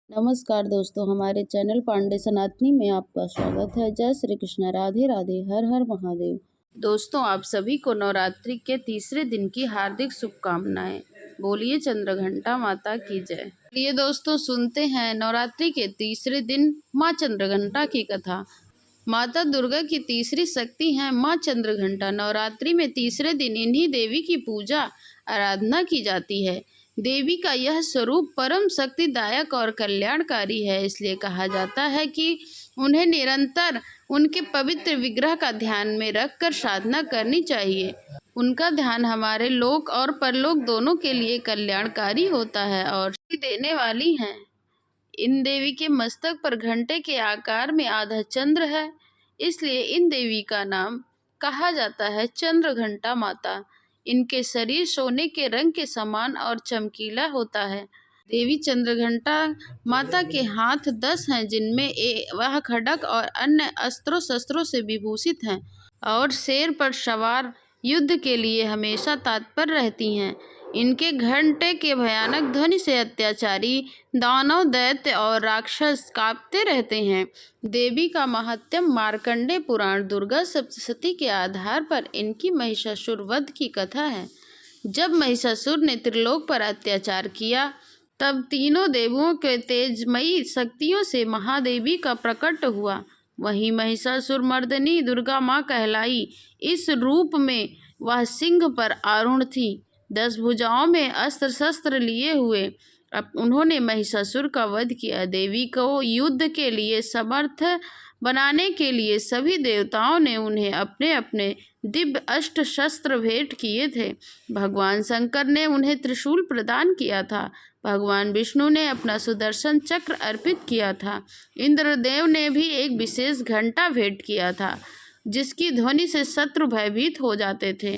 नमस्कार दोस्तों, हमारे चैनल पांडे सनातनी में आपका स्वागत है। जय श्री कृष्ण, राधे राधे, हर हर महादेव। दोस्तों, आप सभी को नवरात्रि के तीसरे दिन की हार्दिक शुभकामनाएं। बोलिए चंद्रघंटा माता की जय। ये दोस्तों सुनते हैं नवरात्रि के तीसरे दिन माँ चंद्रघंटा की कथा। माता दुर्गा की तीसरी शक्ति है माँ चंद्रघंटा। नवरात्रि में तीसरे दिन इन्हीं देवी की पूजा आराधना की जाती है। देवी का यह स्वरूप परम शक्तिदायक और कल्याणकारी है, इसलिए कहा जाता है कि उन्हें निरंतर उनके पवित्र विग्रह का ध्यान में रखकर साधना करनी चाहिए। उनका ध्यान हमारे लोक और परलोक दोनों के लिए कल्याणकारी होता है और शक्ति देने वाली है। इन देवी के मस्तक पर घंटे के आकार में आधा चंद्र है, इसलिए इन देवी का नाम कहा जाता है चंद्रघंटा माता। इनके शरीर सोने के रंग के समान और चमकीला होता है। देवी चंद्रघंटा माता के हाथ 10 हैं, जिनमें वह खड्ग और अन्य अस्त्रों शस्त्रों से विभूषित हैं और शेर पर सवार युद्ध के लिए हमेशा तत्पर रहती हैं। इनके घंटे के भयानक ध्वनि से अत्याचारी दानव, दैत्य और राक्षस कांपते रहते हैं। देवी का महात्म्य मार्कंडेय पुराण दुर्गा सप्तशती के आधार पर इनकी महिषासुर वध की कथा है। जब महिषासुर ने त्रिलोक पर अत्याचार किया, तब तीनों देवों के तेजमयी शक्तियों से महादेवी का प्रकट हुआ। वहीं महिषासुर मर्दिनी दुर्गा माँ कहलाई। इस रूप में वह सिंह पर आरूढ़ थी, 10 भुजाओं में अस्त्र शस्त्र लिए हुए। अब उन्होंने महिषासुर का वध किया। देवी को युद्ध के लिए समर्थ बनाने के लिए सभी देवताओं ने उन्हें अपने अपने दिव्य अस्त्र शस्त्र भेंट किए थे। भगवान शंकर ने उन्हें त्रिशूल प्रदान किया था। भगवान विष्णु ने अपना सुदर्शन चक्र अर्पित किया था। इंद्रदेव ने भी एक विशेष घंटा भेंट किया था, जिसकी ध्वनि से शत्रु भयभीत हो जाते थे।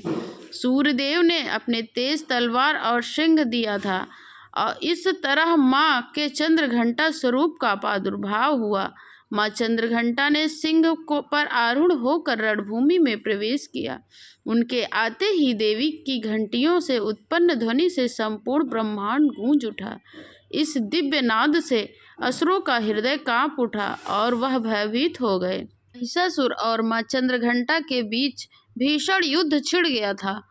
सूर्यदेव ने अपने तेज तलवार और सिंह दिया था और इस तरह माँ के चंद्रघंटा स्वरूप का प्रादुर्भाव हुआ। माँ चंद्रघंटा ने सिंह को पर आरूढ़ होकर रणभूमि में प्रवेश किया। उनके आते ही देवी की घंटियों से उत्पन्न ध्वनि से संपूर्ण ब्रह्मांड गूंज उठा। इस दिव्य नाद से असुरों का हृदय कांप उठा और वह भयभीत हो गए। महिषासुर और माँ चंद्रघंटा के बीच भीषण युद्ध छिड़ गया था।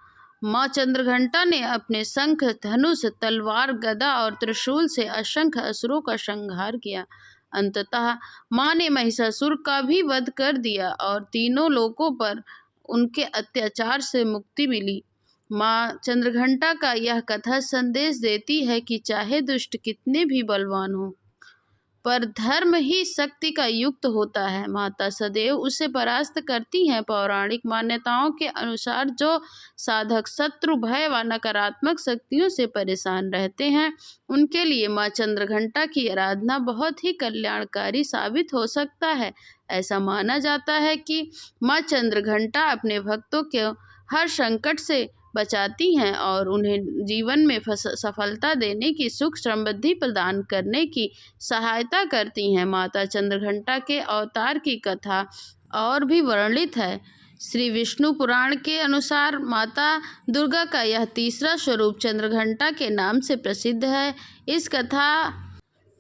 माँ चंद्रघंटा ने अपने शंख, धनुष, तलवार, गदा और त्रिशूल से असंख्य असुरों का संहार किया। अंततः माँ ने महिषासुर का भी वध कर दिया और तीनों लोकों पर उनके अत्याचार से मुक्ति मिली। माँ चंद्रघंटा का यह कथा संदेश देती है कि चाहे दुष्ट कितने भी बलवान हो, पर धर्म ही शक्ति का युक्त होता है। माता सदैव उसे परास्त करती हैं। पौराणिक मान्यताओं के अनुसार जो साधक शत्रु, भय व नकारात्मक शक्तियों से परेशान रहते हैं, उनके लिए माँ चंद्रघंटा की आराधना बहुत ही कल्याणकारी साबित हो सकता है। ऐसा माना जाता है कि माँ चंद्रघंटा अपने भक्तों को हर संकट से बचाती हैं और उन्हें जीवन में सफलता देने की, सुख समृद्धि प्रदान करने की सहायता करती हैं। माता चंद्रघंटा के अवतार की कथा और भी वर्णित है। श्री विष्णु पुराण के अनुसार माता दुर्गा का यह तीसरा स्वरूप चंद्रघंटा के नाम से प्रसिद्ध है। इस कथा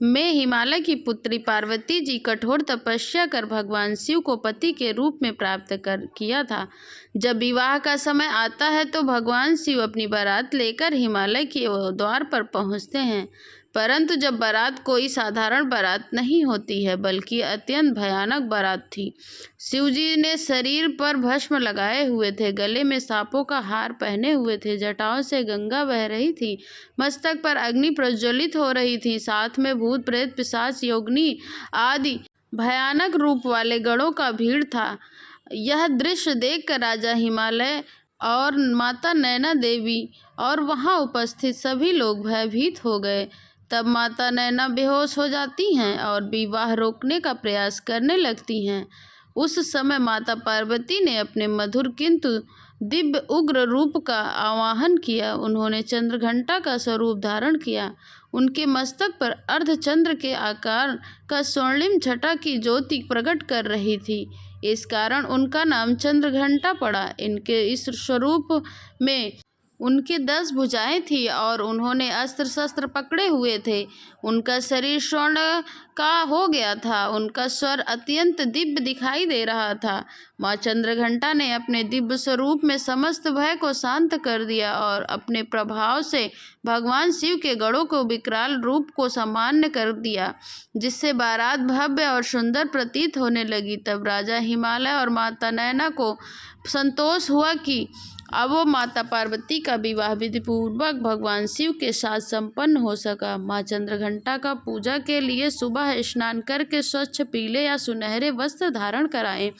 में हिमालय की पुत्री पार्वती जी कठोर तपस्या कर भगवान शिव को पति के रूप में प्राप्त किया था। जब विवाह का समय आता है तो भगवान शिव अपनी बारात लेकर हिमालय के द्वार पर पहुंचते हैं, परंतु जब बारात कोई साधारण बारात नहीं होती है, बल्कि अत्यंत भयानक बारात थी। शिवजी ने शरीर पर भस्म लगाए हुए थे, गले में सांपों का हार पहने हुए थे, जटाओं से गंगा बह रही थी, मस्तक पर अग्नि प्रज्वलित हो रही थी, साथ में भूत प्रेत पिशाच योगिनी आदि भयानक रूप वाले गणों का भीड़ था। यह दृश्य देखकर राजा हिमालय और माता नैना देवी और वहां उपस्थित सभी लोग भयभीत हो गए। तब माता नैना बेहोश हो जाती हैं और विवाह रोकने का प्रयास करने लगती हैं। उस समय माता पार्वती ने अपने मधुर किंतु दिव्य उग्र रूप का आवाहन किया। उन्होंने चंद्रघंटा का स्वरूप धारण किया। उनके मस्तक पर अर्धचंद्र के आकार का स्वर्णिम छटा की ज्योति प्रकट कर रही थी। इस कारण उनका नाम चंद्रघंटा पड़ा। इनके इस स्वरूप में उनके 10 भुजाएं थी और उन्होंने अस्त्र शस्त्र पकड़े हुए थे। उनका शरीर स्वर्ण का हो गया था। उनका स्वर अत्यंत दिव्य दिखाई दे रहा था। माँ चंद्रघंटा ने अपने दिव्य स्वरूप में समस्त भय को शांत कर दिया और अपने प्रभाव से भगवान शिव के गढ़ों को विकराल रूप को सामान्य कर दिया, जिससे बारात भव्य और सुंदर प्रतीत होने लगी। तब राजा हिमालय और माता नैना को संतोष हुआ कि अब वो माता पार्वती का विवाह विधि पूर्वक भगवान शिव के साथ संपन्न हो सका। माँ चंद्रघंटा का पूजा के लिए सुबह स्नान करके स्वच्छ पीले या सुनहरे वस्त्र धारण कराएं।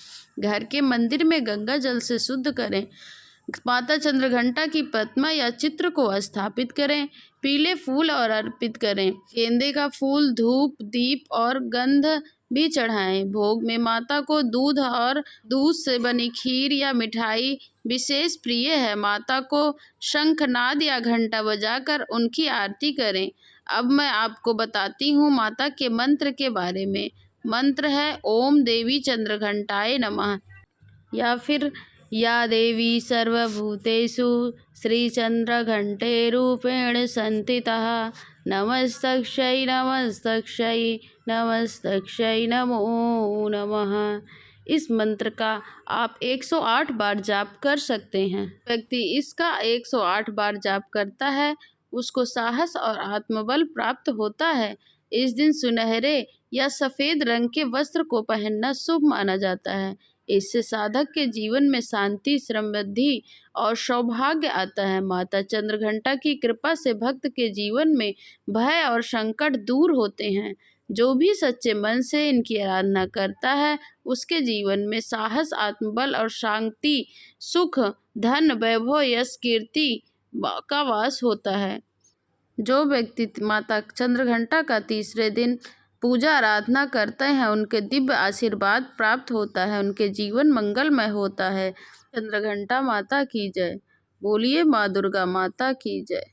घर के मंदिर में गंगा जल से शुद्ध करें। माता चंद्रघंटा की प्रतिमा या चित्र को स्थापित करें। पीले फूल और अर्पित करें। गेंदे का फूल, धूप, दीप और गंध भी चढ़ाएं। भोग में माता को दूध और दूध से बनी खीर या मिठाई विशेष प्रिय है। माता को शंखनाद या घंटा बजाकर उनकी आरती करें। अब मैं आपको बताती हूँ माता के मंत्र के बारे में। मंत्र है ओम देवी चंद्रघंटाय नमः या फिर या देवी सर्वभूतेषु श्रीचंद्रघंटे रूपेण संस्थितः नमस्तस्यै नमस्तस्यै नमस्तस्यै नमो नमः। इस मंत्र का आप 108 बार जाप कर सकते हैं। व्यक्ति इसका 108 बार जाप करता है, उसको साहस और आत्मबल प्राप्त होता है। इस दिन सुनहरे या सफ़ेद रंग के वस्त्र को पहनना शुभ माना जाता है। इससे साधक के जीवन में शांति, समृद्धि और सौभाग्य आता है। माता चंद्रघंटा की कृपा से भक्त के जीवन में भय और संकट दूर होते हैं। जो भी सच्चे मन से इनकी आराधना करता है, उसके जीवन में साहस, आत्मबल और शांति, सुख, धन, वैभव, यश, कीर्ति का वास होता है। जो व्यक्ति माता चंद्रघंटा का तीसरे दिन पूजा आराधना करते हैं, उनके दिव्य आशीर्वाद प्राप्त होता है, उनके जीवन मंगलमय होता है। चंद्रघंटा माता की जय। बोलिए माँ दुर्गा माता की जय।